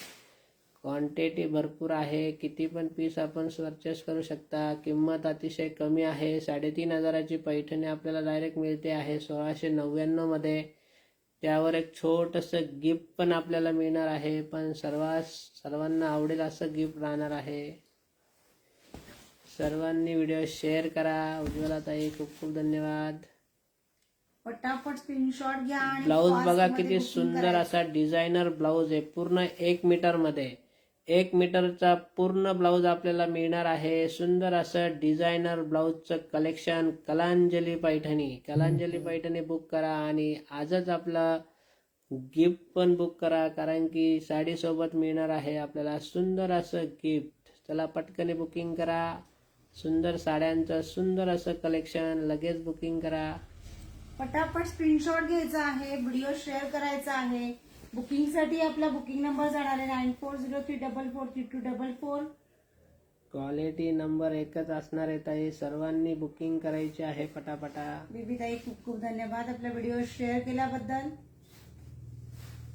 B: क्वांटिटी भरपूर आहे. किती पण पीस आपण परचेस करू शकता. किंमत अतिशय कमी आहे. 3500ची पैठणी आपल्याला डायरेक्ट मिळते आहे 1699 मध्ये. त्यावर एक छोटंसं गिफ्ट पण आपल्याला मिळणार आहे. पण सर्वांना आवडेल असं गिफ्ट राहणार आहे. सर्वांनी व्हिडिओ शेअर करा. उज्ज्वला ताई खूप खूप धन्यवाद.
A: पटापट स्क्रीनशॉट घ्या आणि
B: ब्लाऊज
A: fast
B: बघा
A: मध्ये
B: किती
A: booking
B: सुंदर
A: करायचं.
B: असा डिझायनर ब्लाऊज आहे. पूर्ण 1 मीटर मध्ये 1 मीटरचा पूर्ण ब्लाऊज आपल्याला मिळणार आहे. सुंदर असं डिझायनर ब्लाऊजचं कलेक्शन. कलांजली पैठणी. कलांजली पैठणी बुक करा आणि आजच आपला गिफ्ट पण बुक करा, कारण की साडीसोबत मिळणार आहे आपल्याला सुंदर असं गिफ्ट. चला पटकन बुकिंग करा. सुंदर साड्यांचं सुंदर असं कलेक्शन लगेच बुकिंग करा.
A: पटापट स्क्रीनशॉट घ्यायचा आहे, व्हिडिओ शेअर करायचा आहे. बुकिंगसाठी आपला बुकिंग नंबर जाणार आहे 9403443244.
B: क्वालिटी नंबर 1च असणार आहे ताई. सर्वांनी बुकिंग करायची आहे पटापटा.
A: बेबी ताई खूप खूप धन्यवाद आपला व्हिडिओ शेअर केल्याबद्दल.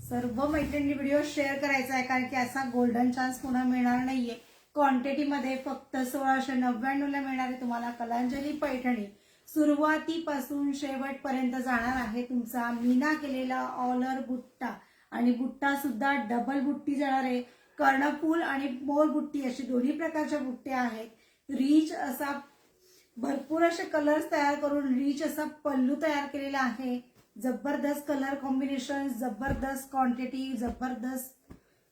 A: सर्व मैत्रिणी व्हिडिओ शेअर करायचा आहे, कारण की असा गोल्डन चान्स पुन्हा मिळणार नाहीये. क्वांटिटी मध्ये फक्त 1699 ला मिळणार आहे तुम्हाला कलांजली पैठणी. सुरुवातीपासून शेवटपर्यंत जाणार आहे तुमचा मीना केलेला ऑलर बुट्टा आणि बुट्टा सुद्धा डबल बुट्टी जाणार आहे. कर्णफूल आणि मोर बुट्टी अशी दोन्ही प्रकारच्या बुट्ट्या आहेत. रिच असा भरपूर असे कलर्स तयार करून रिच असा पल्लू तयार केलेला आहे. जबरदस्त कलर कॉम्बिनेशन, जबरदस्त क्वांटिटी, जबरदस्त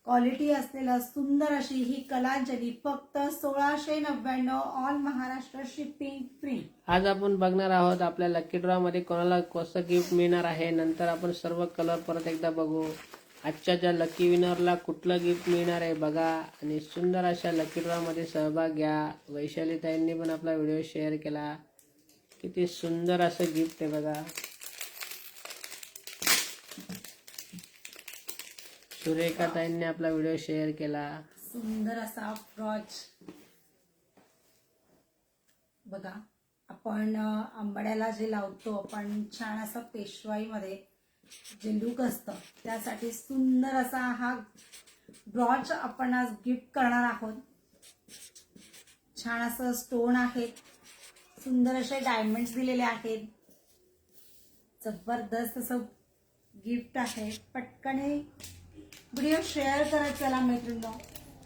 A: क्वालिटी असलेला सुंदर अशी ही कलांजली फक्त 1699. All Maharashtra shipping free.
B: आज आपण बघणार आहोत आपल्या लकी ड्रॉ मध्ये कोणाला कसं गिफ्ट मिळणार आहे. नंतर आपण सर्व कलर परत एकदा बघू. आजच्या ज्या लकी विनरला कुठलं गिफ्ट मिळणार आहे बघा आणि सुंदर अशा लकी ड्रॉ मध्ये सहभाग घ्या. वैशाली ताईंनी पण आपला व्हिडिओ शेअर केला. किती सुंदर असं गिफ्ट आहे बघा. सुरेखा ताईंनी आपला व्हिडिओ शेअर केला.
A: सुंदर असा ब्रॉच बघा. आपण आंबाड्याला जे लावतो आपण छान असं पेशवाईमध्ये जे लुक असतं त्यासाठी सुंदर असा हा ब्रॉच आपण आज गिफ्ट करणार आहोत. छान असं स्टोन आहेत, सुंदर असे डायमंड्स दिलेले आहेत. जबरदस्त असं गिफ्ट आहे. पटकन व्हिडिओ शेअर करा. चला मैत्रिणींनो,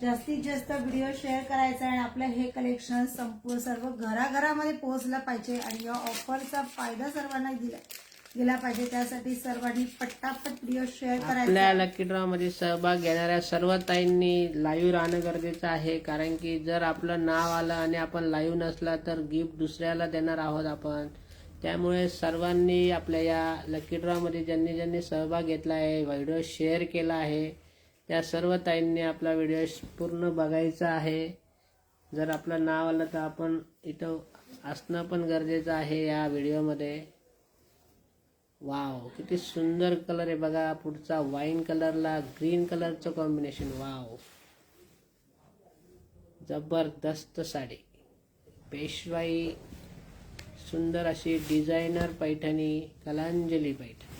A: जास्तीत जास्त व्हिडिओ शेअर करायचा आणि आपलं हे कलेक्शन संपूर्ण सर्व घराघरामध्ये पोहोचलं पाहिजे आणि या ऑफरचा फायदा सर्वांना गेला पाहिजे. त्यासाठी सर्वांनी पटापट व्हिडिओ शेअर करायचा.
B: आपल्या लकी ड्रॉ मध्ये सहभाग घेणाऱ्या सर्व ताईंनी लाईव्ह राहणं गरजेचं आहे, कारण की जर आपलं नाव आलं आणि आपण लाईव्ह नसला तर गिफ्ट दुसऱ्याला देणार आहोत आपण. त्यामुळे सर्वांनी आपल्या या लकी ड्रॉ मध्ये ज्यांनी ज्यांनी सहभाग घेतला आहे, व्हिडिओ शेअर केला आहे, त्या सर्व ताईंनी आपला व्हिडिओ पूर्ण बघायचा आहे. जर आपलं नाव आलं तर आपण इथं असणं पण गरजेचं आहे या व्हिडिओमध्ये. वाव, किती सुंदर कलर आहे बघा. पुढचा वाईन कलरला ग्रीन कलरचं कॉम्बिनेशन. वाव, जबरदस्त साडी, पेशवाई, सुंदर अशी डिझायनर पैठणी, कलांजली पैठणी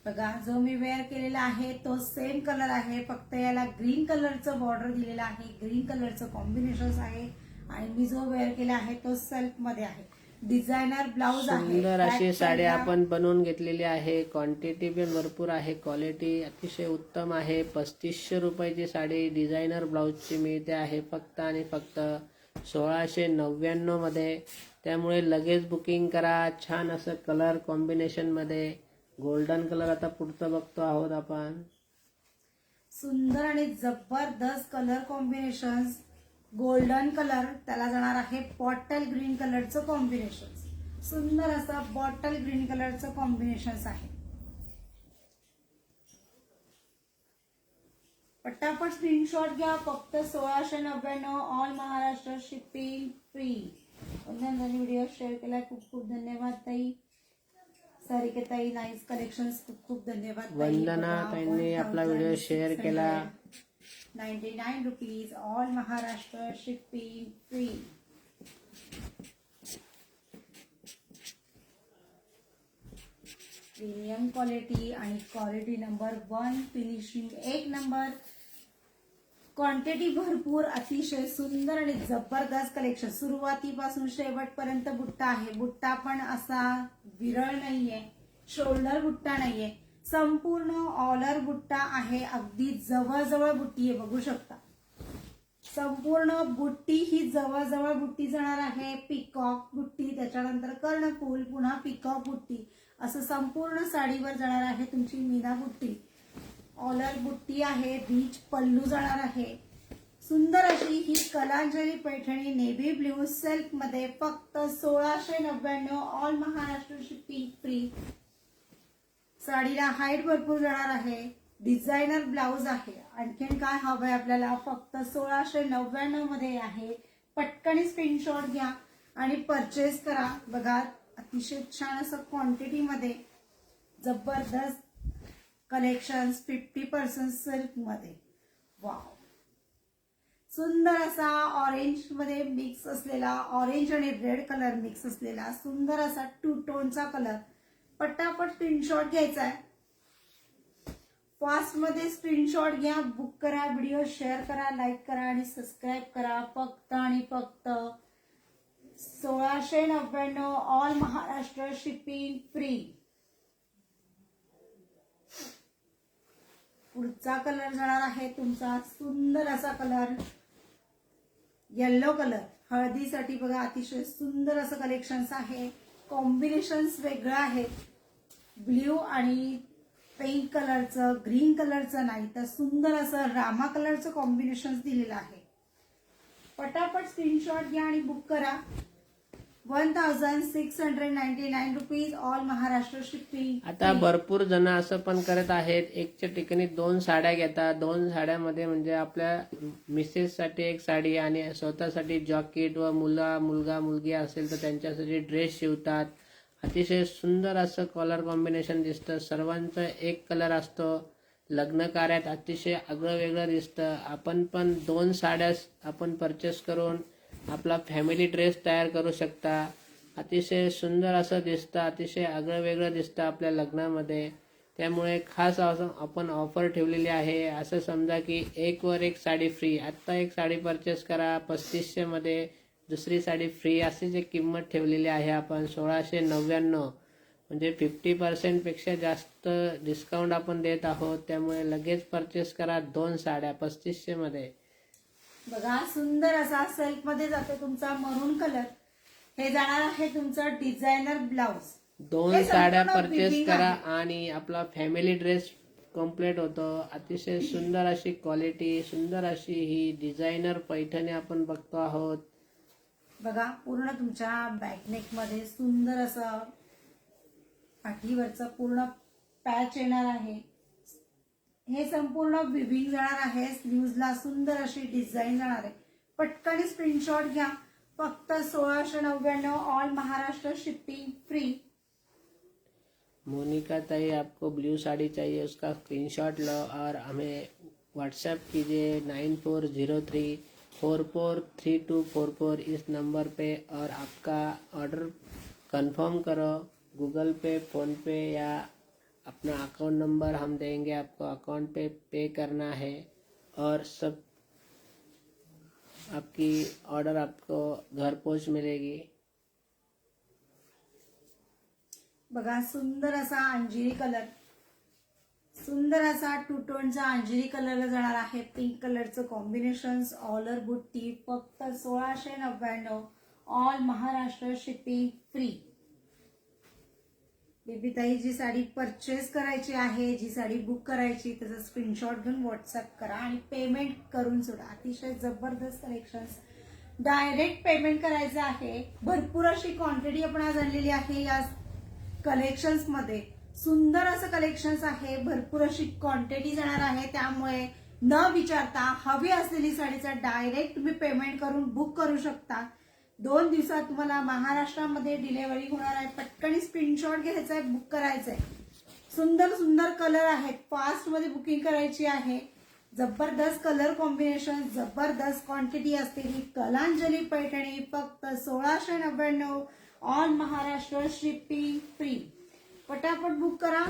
A: बघा. जो मी वेअर केलेला आहे तो सेम कलर आहे, फक्त याला ग्रीन कलरचं बॉर्डर दिलेलं आहे, ग्रीन कलरचं कॉम्बिनेशन आहे. आणि मी जो वेअर केला आहे तो सेल्फ मध्ये आहे. डिझायनर ब्लाउज आहे.
B: सुंदर अशी साडी आपण बनवून घेतलेली आहे. क्वांटिटी पण भरपूर आहे, क्वालिटी अतिशय उत्तम आहे. 3500 रुपयाची साडी डिझायनर ब्लाउजची मिळते आहे फक्त आणि फक्त 1699 मध्ये. त्यामुळे लगेच बुकिंग करा. छान असं कलर कॉम्बिनेशन मध्ये गोल्डन कलर आता पुढचं बघतो आहोत आपण.
A: सुंदर आणि जबरदस्त कलर कॉम्बिनेशन. गोल्डन कलर, त्याला जाणार आहे बॉटल ग्रीन कलरचं कॉम्बिनेशन. सुंदर असं बॉटल ग्रीन कलरचं कॉम्बिनेशन आहे. पटापट स्क्रीनशॉट घ्या. फक्त 1699, all Maharashtra shipping free. Video share केलाय, खूप खूप धन्यवाद ताई. सारिका ताई, नाईस कलेक्शन्स, खूप खूप धन्यवाद ताई.
B: वंदना ताईंनी आपला व्हिडिओ शेअर केला.
A: 99 rupees, all Maharashtra shipping free. Premium quality आणि quality number 1, finishing 1 number, quantity भरपूर, अतिशय सुंदर आणि जबरदस्त कलेक्शन. सुरुवातीपासून शेवटपर्यंत बुट्टा आहे. बुट्टा पण असा विरळ नाहीये, शोल्डर बुट्टा नाहीये, संपूर्ण ऑलर बुट्टा आहे. अगदी जवळजवळ बुट्टी आहे, बघू शकता. संपूर्ण बुट्टी ही जवळजवळ बुट्टी जाणार आहे. पिकॉक बुट्टी, त्याच्यानंतर कर्णफूल, पुन्हा पिकॉक बुट्टी, असं संपूर्ण साडीवर जाणार आहे तुमची मीना बुट्टी. ऑलर बुट्टी आहे. रिच पल्लू जाणार आहे. सुंदर अशी ही Kalanjali Paithani navy blue silk मध्ये फक्त 1699, ऑल महाराष्ट्र शिपिंग फ्री. साडीला हाईट भरपूर जाणार आहे. डिझायनर ब्लाउज आहे. आणखीन काय हवंय आपल्याला, फक्त 1699 मध्ये आहे. पटकन स्क्रीनशॉट घ्या आणि परचेस करा. बघा, अतिशय छान असं क्वांटिटी मध्ये जबरदस्त कलेक्शन 50% सिल्क मध्ये. वाव, सुंदर असा ऑरेंज मध्ये मिक्स असलेला, ऑरेंज आणि रेड कलर मिक्स असलेला सुंदर असा 2 टोनचा कलर. पटापट स्क्रीनशॉट घ्यायचा आहे. फास्ट मध्ये स्क्रीनशॉट घ्या, बुक करा, व्हिडिओ शेअर करा, लाईक करा आणि सबस्क्राईब करा. फक्त आणि फक्त 1699, ऑल महाराष्ट्र शिपिंग फ्री. पुढचा कलर जाणार आहे तुमचा सुंदर असा कलर येलो कलर. हळदीसाठी बघा, अतिशय सुंदर असं कलेक्शन्स आहे. कॉम्बिनेशन्स वेगळं आहे. ब्ल्यू आणि पिंक कलरचं, ग्रीन कलरचं नाही तर सुंदर असं रामा कलरचं कॉम्बिनेशन दिलेलं आहे. पटापट स्क्रीनशॉट घ्या आणि बुक करा. 1699 रुपीज, ऑल महाराष्ट्र शिपिंग.
B: आता भरपूर जण असं पण करत आहेत, एकच्या ठिकाणी 2 साड्या घेतात. 2 साड्यामध्ये म्हणजे आपल्या मिसेस साठी एक साडी आणि स्वतःसाठी जॉकेट व मुलगा मुलगी असेल तर त्यांच्यासाठी ड्रेस शिवतात. अतिशय सुंदर असं कलर कॉम्बिनेशन दिसतं. सर्वांचा एक कलर असतो. लग्न कार्यात अतिशय आगळं वेगळं दिसतं. आपण पण 2 साड्या आपण परचेस करून आपला फॅमिली ड्रेस तयार करू शकता. अतिशय सुंदर असं दिसतं, अतिशय आगळं वेगळं दिसतं आपल्या लग्नामध्ये. त्यामुळे खास असं आपण ऑफर ठेवलेली आहे. असं समजा की 1 वर 1 साडी फ्री. आत्ता एक साडी परचेस करा 3500 मध्ये, दुसरी साडी फ्री, अशी जी किंमत ठेवलेली आहे आपण 1699. म्हणजे 50% पेक्षा जास्त डिस्काउंट आपण देत आहोत. त्यामुळे लगेच परचेस करा 2 साड्या 3500 मध्ये.
A: बघा सुंदर असा सिल्क मध्ये जातो तुमचा मरून कलर. हे जाणार आहे तुमचं डिझायनर ब्लाउज.
B: 2 साड्या परचेस करा आणि आपला फॅमिली ड्रेस कम्प्लीट होतो. अतिशय सुंदर अशी क्वालिटी, सुंदर अशी ही डिझायनर पैठणी आपण बघतो आहोत.
A: बघा पूर्ण तुमच्या बॅकनेक मध्ये सुंदर असं पाठीवरचं पूर्ण पॅच येणार आहे. हे संपूर्ण विविंग जाणार आहे. स्लीव्हजला सुंदर अशी डिझाईन जाणार आहे. पटकन स्क्रीनशॉट घ्या. फक्त 1699. All Maharashtra shipping free.
B: Monika ताई, आपको ब्लू साड़ी चाहिए, उसका स्क्रीनशॉट लो और हमें व्हाट्सएप कीजिए 9403443244 इस नंबर पे, और आपका ऑर्डर कंफर्म करो. गूगल पे, फ़ोन पे या अपना अकाउंट नंबर हम देंगे आपको, अकाउंट पे करना है और सब आपकी ऑर्डर आपको घर पहुंच मिलेगी.
A: बघा सुंदर असा अंजिरी कलर, सुंदर असा टू टोनचा अंजिरी कलरला जाणार आहे. पिंक कलरचं कॉम्बिनेशन, ऑलर बुट्टी. फक्त 1699. All Maharashtra shipping free. बेबीताई, जी साडी परचेस करायची आहे, जी साडी बुक करायची, त्याचा स्क्रीनशॉट घेऊन व्हॉट्सअप करा आणि पेमेंट करून सोडा. अतिशय जबरदस्त कलेक्शन्स. डायरेक्ट पेमेंट करायचं आहे. भरपूर अशी क्वांटिटी आपण आज आणलेली आहे या कलेक्शन्स मध्ये. सुंदर असं कलेक्शन्स आहे. भरपूर अशी क्वांटिटी जाणार आहे. त्यामुळे न विचारता हवी असलेली साडीचा डायरेक्ट तुम्ही पेमेंट करून बुक करू शकता. 2 दिवसात तुम्हाला महाराष्ट्रामध्ये डिलिव्हरी होणार आहे. पटकन स्क्रीनशॉट घ्यायचा आहे, बुक करायचं आहे. सुंदर सुंदर कलर आहेत. फास्ट मध्ये बुकिंग करायची आहे. जबरदस्त कलर कॉम्बिनेशन, जबरदस्त क्वांटिटी असलेली कलांजली पैठणी फक्त 1699. All Maharashtra shipping free. पटापट बुक करा.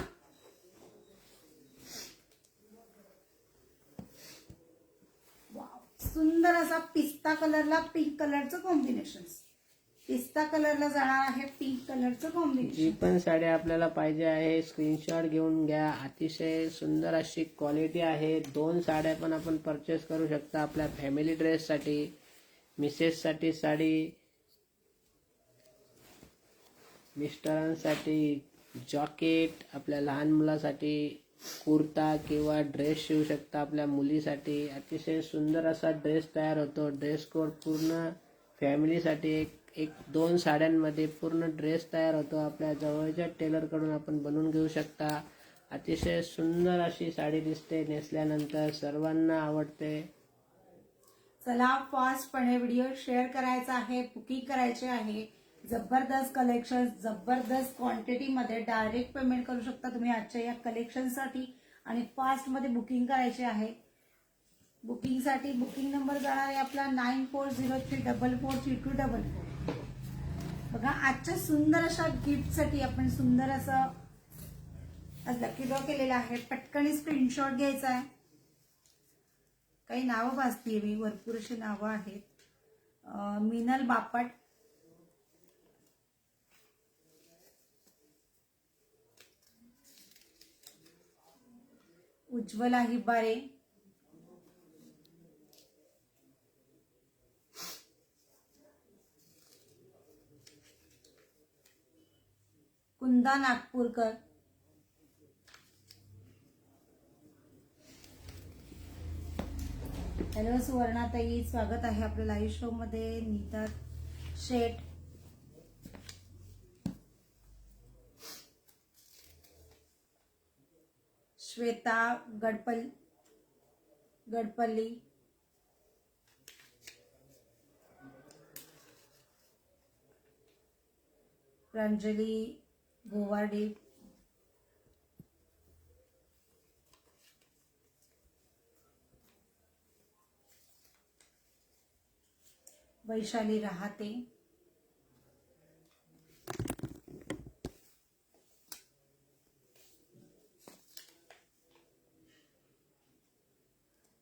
A: सुंदर असा पिस्ता कलरला पिंक कलरचं कॉम्बिनेशन. पिस्ता कलरला जाणार आहे पिंक कलरचं कॉम्बिनेशन.
B: जी पण साडी आपल्याला पाहिजे आहे स्क्रीनशॉट घेऊन घ्या. अतिशय सुंदर अशी क्वालिटी आहे. 2 साड्या पण आपण परचेस करू शकता आपल्या फॅमिली ड्रेससाठी, मिसेससाठी साडी, मिस्टरांसाठी जॉकेट, आपल्या लहान मुलासाठी कुर्ता किंवा ड्रेस शिवू शकता आपल्या मुलीसाठी. अतिशय सुंदर असा ड्रेस तयार होतो. ड्रेस कोड पूर्ण फॅमिलीसाठी एक 2 साड्यांमध्ये पूर्ण ड्रेस तयार होतो. आपल्या जवळच्या टेलरकडून आपण बनवून घेऊ शकता. अतिशय सुंदर अशी साडी दिसते, नेसल्यानंतर सर्वांना आवडते.
A: चला फास्टपणे व्हिडिओ शेअर करायचा आहे, बुकिंग करायचे आहे. जबरदस्त कलेक्शन, जबरदस्त क्वांटिटी मध्ये डायरेक्ट पेमेंट करू शकता तुम्ही आजच्या या कलेक्शनसाठी. आणि फास्ट मध्ये बुकिंग करायचे आहे. बुकिंगसाठी बुकिंग नंबर जाणार आहे आपला 9403443244. बघा आजच्या सुंदर अशा गिफ्टसाठी आपण सुंदर असं आज लकी ड्रॉ केलेला आहे. पटकन स्क्रीनशॉट घ्यायचा आहे. काही नावं वाचतीये मी, भरपूर अशी नावं आहेत. मिनल बापट, उज्ज्वला हिबारे, कुंदा नागपूरकर, हॅलो सुवर्णाताई, स्वागत आहे आपल्या लाईव्ह शो मध्ये. नीता शेठ, श्वेता गडपल्ली, प्रांजली गोवार्डे, वैशाली राहते,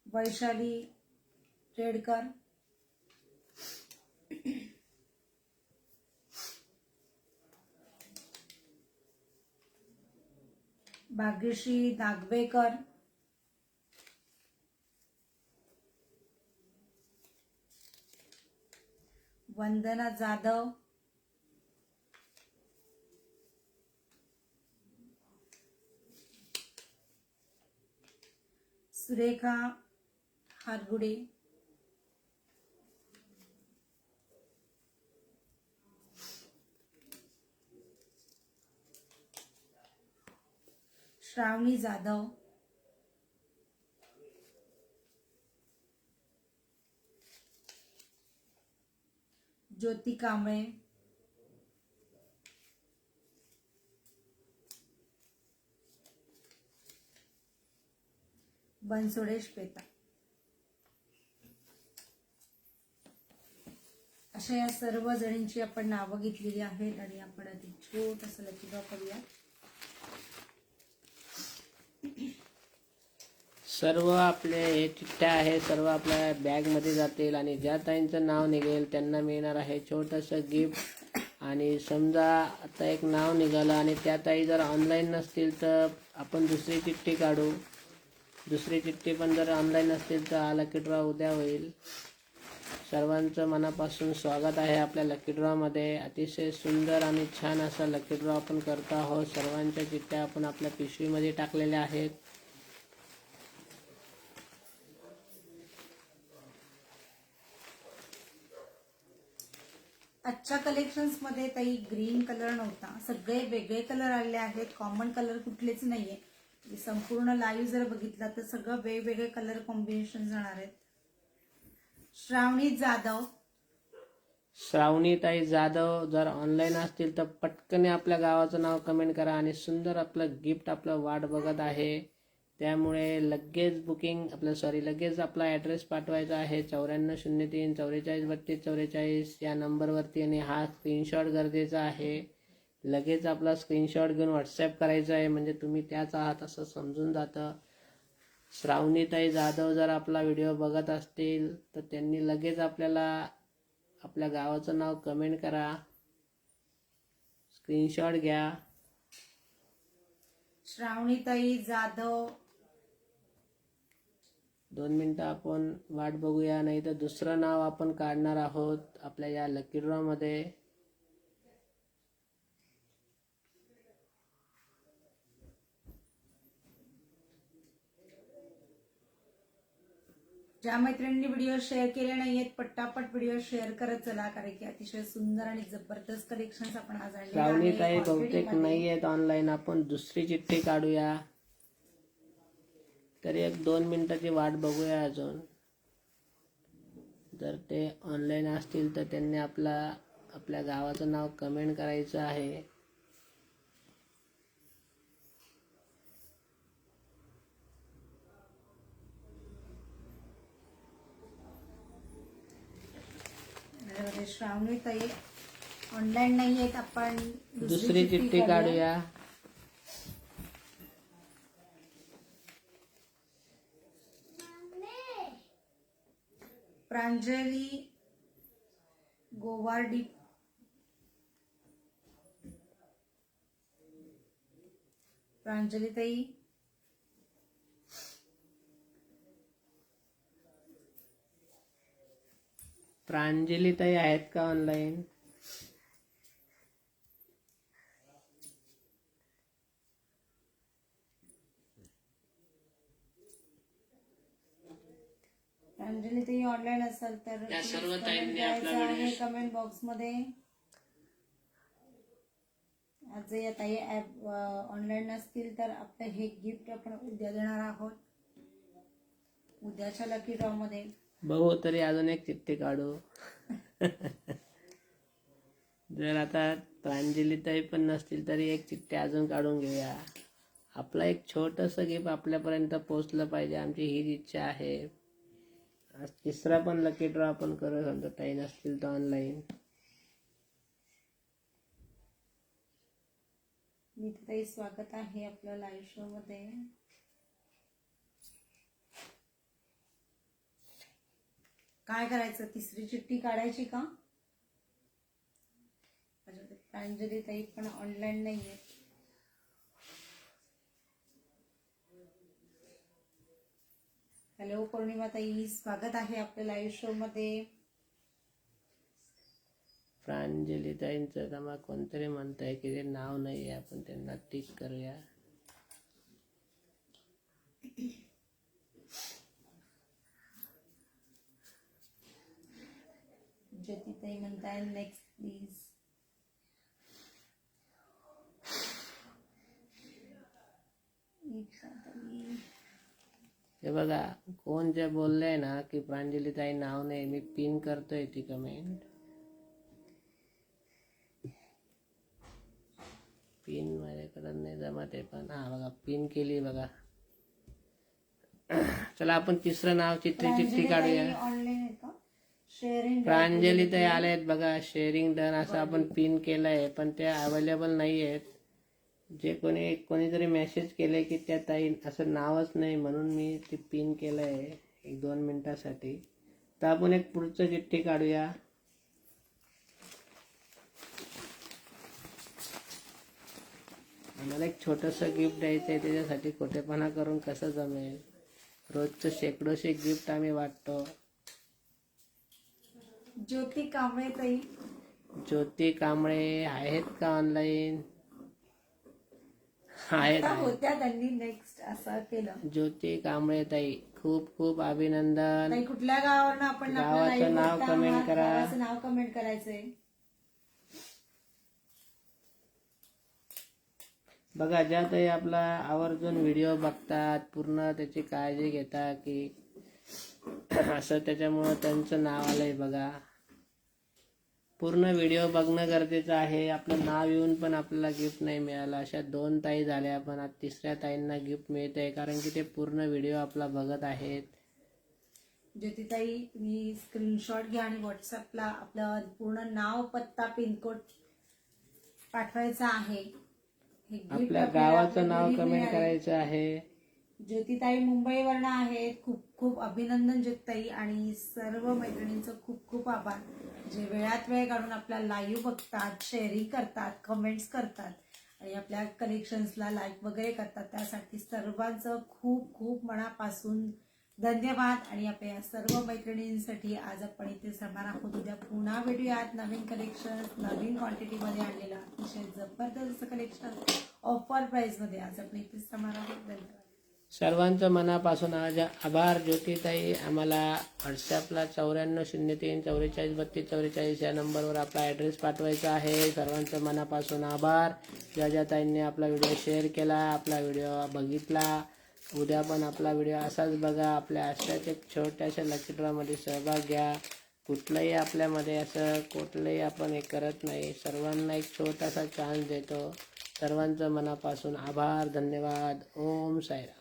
A: वैशाली रेडकर, भाग्यश्री नागवेकर, वंदना जाधव, सुरेखा हारगुडे, श्रावणी जाधव, ज्योती कांबळे, बनसोडे श्वेता. अशा या सर्व जणींची आपण नावं घेतलेली आहेत आणि आपण आधी छोटंसं लकी ड्रॉ करूया.
B: सर्व आपले हे चिठ्ठ्या आहे सर्व आपल्या बॅगमध्ये जातील आणि ज्या ताईंचं नाव निघेल त्यांना मिळणार आहे छोटंसं गिफ्ट. आणि समजा आता एक नाव निघालं आणि त्या ताई जर ऑनलाईन नसतील तर आपण दुसरी चिठ्ठी काढू. दुसरी चिठ्ठी पण जर ऑनलाईन असतील तर हा लकी ड्रॉ उद्या होईल. सर्वांचं मनापासून स्वागत आहे आपल्या लकी ड्रॉमध्ये. अतिशय सुंदर आणि छान असा लकी ड्रॉ आपण करतो आहोत. सर्वांच्या चिठ्ठ्या आपण आपल्या पिशवीमध्ये टाकलेल्या आहेत.
A: आजच्या कलेक्शन्स मध्ये ताई ग्रीन कलर नव्हता, सगळे वेगळे कलर आलेले आहेत. कॉमन कलर कुठलेच नाहीये. संपूर्ण लाईव्ह जर बघितला तर सगळं वेगवेगळे कलर कॉम्बिनेशन जाणार आहेत. श्रावणी जाधव,
B: श्रावणीताई जाधव जर ऑनलाईन असतील तर पटकन आपल्या गावाचं नाव कमेंट करा आणि सुंदर आपलं गिफ्ट आपलं वाट बघत आहे. त्यामुळे लगेच बुकिंग लगेच आपला ॲड्रेस पाठवायचा आहे 9403 44 32 44 या नंबरवरती आणि हा स्क्रीनशॉट गरजेचा आहे. लगेच आपला स्क्रीनशॉट घेऊन व्हॉट्सॲप करायचा आहे म्हणजे तुम्ही त्याच आहात असं समजून जातं. श्रावणीताई जाधव जर आपला व्हिडिओ बघत असतील तर त्यांनी लगेच आपल्याला आपल्या गावाचं नाव कमेंट करा, स्क्रीनशॉट घ्या.
A: श्रावणीताई जाधव
B: 2 मिनिटं आपण वाट बघूया, नाही तर दुसरं नाव आपण काढणार आहोत आपल्या या लकी ड्रॉ मध्ये.
A: ज्या मैत्रिणींनी व्हिडिओ शेअर केले नाहीयेत पटापट व्हिडिओ शेअर करत चला, कारण की अतिशय सुंदर आणि जबरदस्त कलेक्शन आपण आज आणलेले
B: श्रावणीताई
A: आहे.
B: बहुतेक नाही आहेत ऑनलाईन. आपण दुसरी चिठ्ठी काढूया. तरी 1-2 मिनिटाची वाट बघूया अजून. जर ते ऑनलाईन असतील तर त्यांनी आपल्या गावाचं नाव कमेंट करायचं आहे.
A: श्रावणीताई ऑनलाईन नाहीयेत, आपण
B: दुसरी चिठ्ठी काढूया.
A: प्रांजली गोवार्डी, प्रांजलीताई
B: प्रांजलीताई आहेत का ऑनलाईन?
A: प्रांजलीताई ऑनलाईन असाल तर
B: या सर्व ताईंनी आपला व्हिडिओ
A: कमेंट बॉक्स मध्ये. आज या ताई ऍप ऑनलाईन नसतील तर आपलं हे गिफ्ट आपण उद्या देणार आहोत, उद्याच्या लकी ड्रॉ मध्ये.
B: बघू तरी अजून एक चिठ्ठी काढू. जर आता प्रांजलीताई पण नसतील तरी एक चिठ्ठी अजून काढून घेऊया. आपला एक छोटंसं गिफ्ट आपल्यापर्यंत पोहोचलं पाहिजे, आमची हीच इच्छा आहे. आज तिसरा पण लकी ड्रॉ आपण करू, समजा ताई नसतील तर ऑनलाईन.
A: नीताताई स्वागत आहे आपलं लाईव्ह शो मध्ये. काय करायचं, तिसरी चिठ्ठी काढायची का? प्रांजली ताई पण ऑनलाईन नाहीये. हॅलो पौर्णिमा ताई, स्वागत आहे आपल्या लाईव्ह शो मध्ये.
B: प्रांजली ताईंचं तर मग कोणतरी म्हणताय की ते नाव नाही आहे, आपण त्यांना टिक करूया.
A: ज्योतिताई म्हणताय नेक्स्ट प्लीज.
B: हे बघा, कोण जे बोललंय ना की प्रांजली ताई नाव नाही, मी पिन करतोय ती कमेंट. पिन माझ्याकडे नाही जमत आहे, पण हा बघा पिन केली बघा. चला आपण तिसरं नाव चिठ्ठी काढूया.
A: ऑनलाईन आहे का? शेअरिंग
B: प्रांजली ताई आले बघा, शेअरिंग डन असं आपण पिन केलंय, पण ते अवेलेबल नाही आहेत. जे कोणीतरी मेसेज केले की त्या ताई असं नावच नाही, म्हणून मी ती पिन केलंय 1-2 मिनिटासाठी. तर आपण एक पुढचं चिठ्ठी काढूया. आम्हाला एक छोटंसं गिफ्ट द्यायचं आहे, त्याच्यासाठी खोटेपणा करून कसं जमेल. रोजचं शेकडोशे गिफ्ट आम्ही वाटतो.
A: ज्योती कांबळे ताई,
B: ज्योती कांबळे आहेत का ऑनलाईन? आहेत.
A: होत्या, त्यांनी नेक्स्ट असं केलं.
B: ज्योती कांबळे ताई खूप खूप अभिनंदन.
A: ताई कुठल्या गावावरनं आपण आपलं
B: गावाचं
A: live
B: नाव
A: बघता
B: कमेंट
A: आहात?
B: करा.
A: गावाचं नाव कमेंट करायचंय.
B: बघा, ज्या ताई आपला आवर्जून व्हिडिओ बघतात, पूर्ण त्याची काळजी घेतात की असं, त्याच्यामुळं त्यांचं नाव आलंय बघा. पूर्ण व्हिडिओ बघणं गरजेचं आहे. आपलं नाव येऊन पण आपल्याला गिफ्ट नाही मिळालं. अशा 2 ताई झाल्या, पण आज तिसऱ्या ताईंना गिफ्ट मिळतंय, कारण की ते पूर्ण व्हिडिओ आपला बघत आहेत.
A: ज्योतिताई, तुम्ही स्क्रीनशॉट घ्या आणि व्हॉट्सअपला आपलं पूर्ण नाव, पत्ता, पिनकोड पाठवायचा आहे. हे gift
B: आपल्या
A: आपल्याला
B: गावाचं
A: आपल्या
B: नाव
A: घरी
B: कमेंट
A: मिळाले.
B: करायचं आहे.
A: ज्योतिताई मुंबईवरनं आहेत. खूप खूप अभिनंदन ज्योतिताई, आणि सर्व मैत्रिणींचं खूप खूप आभार, जे वेळात वेळ काढून आपला लाईव्ह बघतात, शेअरिंग करतात, कमेंट्स करतात आणि आपल्या कलेक्शन्सला लाईक वगैरे करतात. त्यासाठी सर्वांचं खूप खूप मनापासून धन्यवाद. आणि आपल्या या सर्व मैत्रिणींसाठी आज आपण इथे थांबणार आहोत. उद्या पुन्हा भेटूयात. नवीन कलेक्शन, नवीन क्वांटिटीमध्ये आणलेलं अतिशय जबरदस्त कलेक्शन ऑफर प्राइसमध्ये आज आपण इथे थांबणार आहोत. धन्यवाद.
B: सर्वांचं मनापासून आज आभार. ज्योतिताई, आम्हाला व्हॉट्सॲपला 9403 44 32 44 या नंबरवर आपला ॲड्रेस पाठवायचा आहे. सर्वांचं मनापासून आभार. ज्या ताईंनी आपला व्हिडिओ शेअर केला, आपला व्हिडिओ बघितला. उद्या पण आपला व्हिडिओ असाच बघा. आपल्या अशाच एक छोट्याशा लकी ड्रॉमध्ये सहभाग घ्या. कुठलंही आपल्यामध्ये असं कुठलंही आपण हे करत नाही, सर्वांना एक छोटासा चान्स देतो. सर्वांचं मनापासून आभार. धन्यवाद. ओम साईराम.